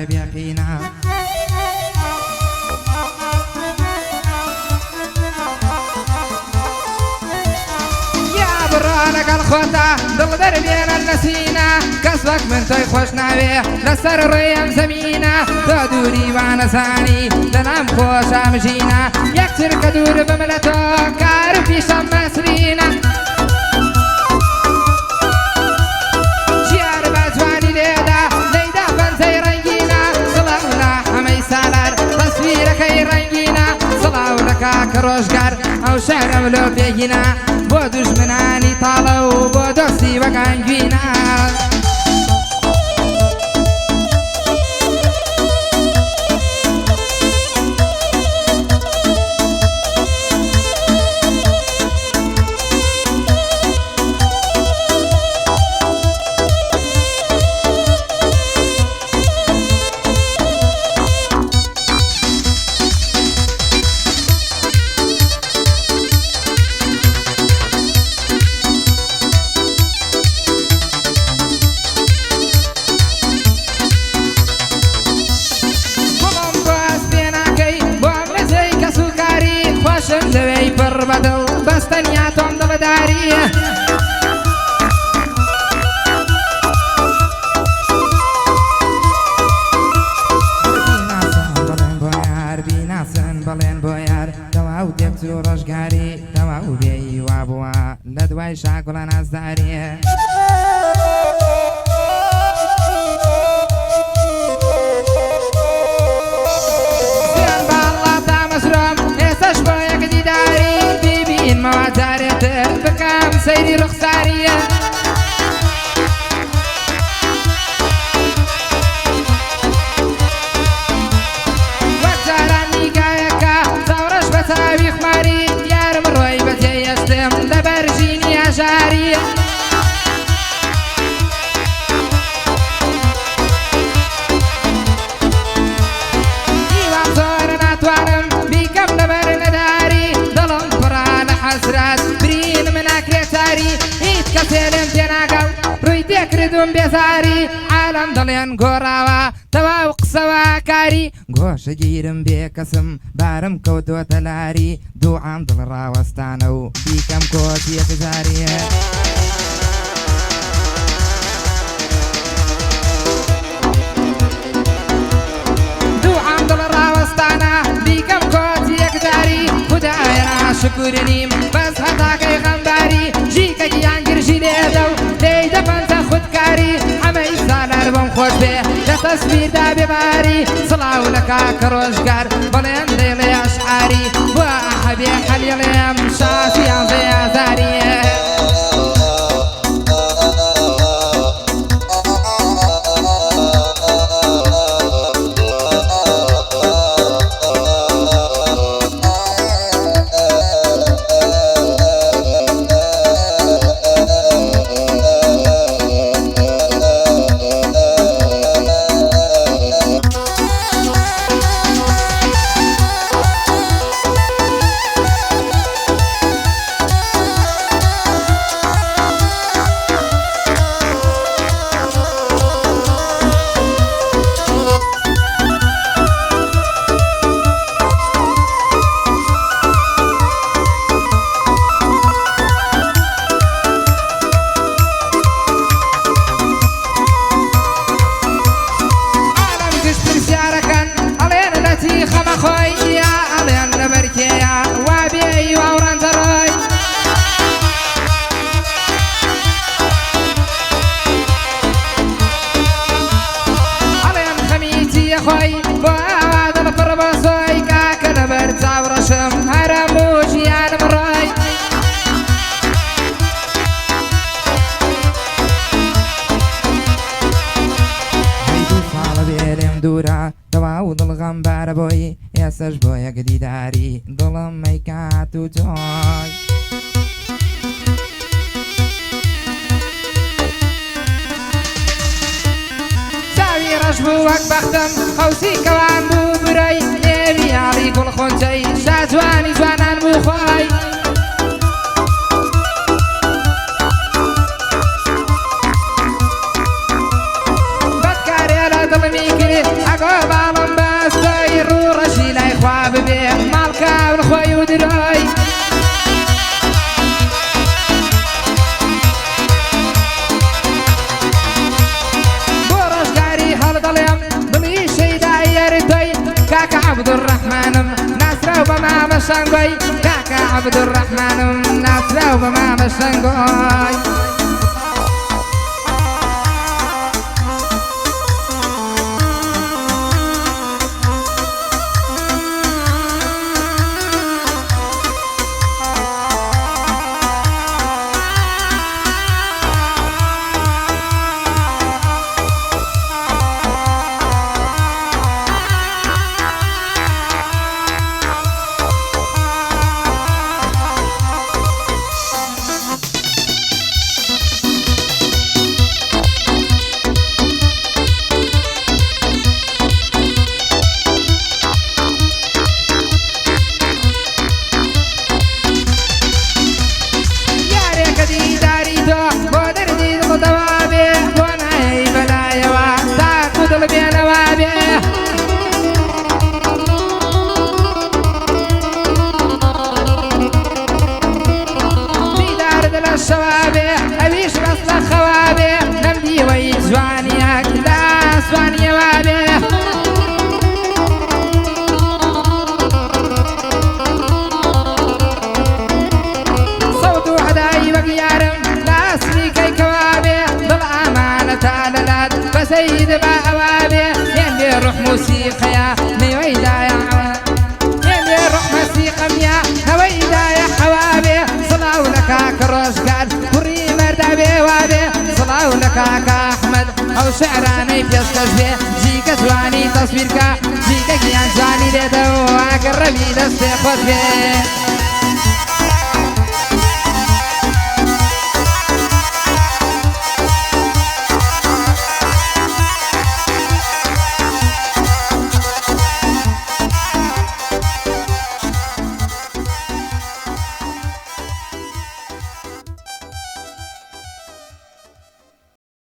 باشە بێقینە لەگەڵ خۆتا دڵ دەربێنە لە سینە کەس وەک من تۆی خۆش ناوێ لەسەر ڕێم زەمینە تۆ دووری وانەزانی لەنام خۆشامژینە یەکتر کە دوور بم لە تۆ کار پیشەم مەسرینە چیار بە جوانی لێدا لەیدا بەنجەی ڕەنگینە سڵاو لە هەمەی سالار تەسویرەکەی ڕەنگینە سڵاو لە کاکە ڕۆژگار ئەو شارەم لۆ بێگینە بۆ دوژمنانی تاڵە و بۆ دۆستی وەکانگوینە لەوەی پڕ بەدڵ بەستەنیا تۆم دڵداریە بڵێن بۆ یار بیناسن بڵێن بۆ یار تەواو دێکت و ڕۆژگاری تەواو بێی وا بووە لە دوای شاگوڵە نازداریە مەواتارێتر بکەم سەیری ڕوخساریە وەک جاران نیگایەکە چاوڕەش بە چاوی خوماری یارم ڕۆی بە تێیەستم لەبەر ژینی ئاژاری هیوام زۆرە ناتوانم بیکەم لەبەر نەداری دڵم حەسرات برین مناکرێ تاری هیچ کەسێ لێم تێناگەڵ ڕووی تێکردوم بێزاری عالەم دڵێن گۆڕاوە تەواو قسەوە کاری گۆشە گیرم بێ کەسم بارم کەوتۆتە لاری دووعام دڵ ڕاوەستانە و بیکەم کۆتی یەکجاریە دووعام دڵ ڕاوەستانە بیکەم کۆتی یەکجاری خودایە ناشکورنیم بەس هەتاکەی غەمباری ژیکە گیان گرژی لێدە و لێی دەپەنجە خودکاری هەمەی سالار بۆم خۆش بێ لە تەسویردا بێباری سڵاو لە کاکە ڕۆژگار بەڵێن دەیڵێ ئەشعاری بۆ هەبێ حەلیڵێم شاسیان زێ ئازاریە تەواو دڵغەم بارە بۆی ئێسەش بۆ یەک دیداری دڵم مەیکات و جۆی چاوی ڕەش بوو وەک بەختم قەوسی کەوان بوو برەی نێوی یاڵی گوڵ خۆنجەی شاجوانی جوانان بوو خۆی بەدکارێ لە دڵمی کرد الرحمن ناسرا وما مشانقوي كاكا عبد الرحمن ناسرا وما مشانقوي سيد ما أوابي يندي روح موسيقى يا نويدا يا يندي روح موسيقى يا نويدا يا حوابي صلاو لك كروش قال كري مردابي وابي صلاو لك أحمد أو شعراني بيسكش بي جيك زواني تصويرك جيك جيان زواني ديدو أقربي دستي خد بي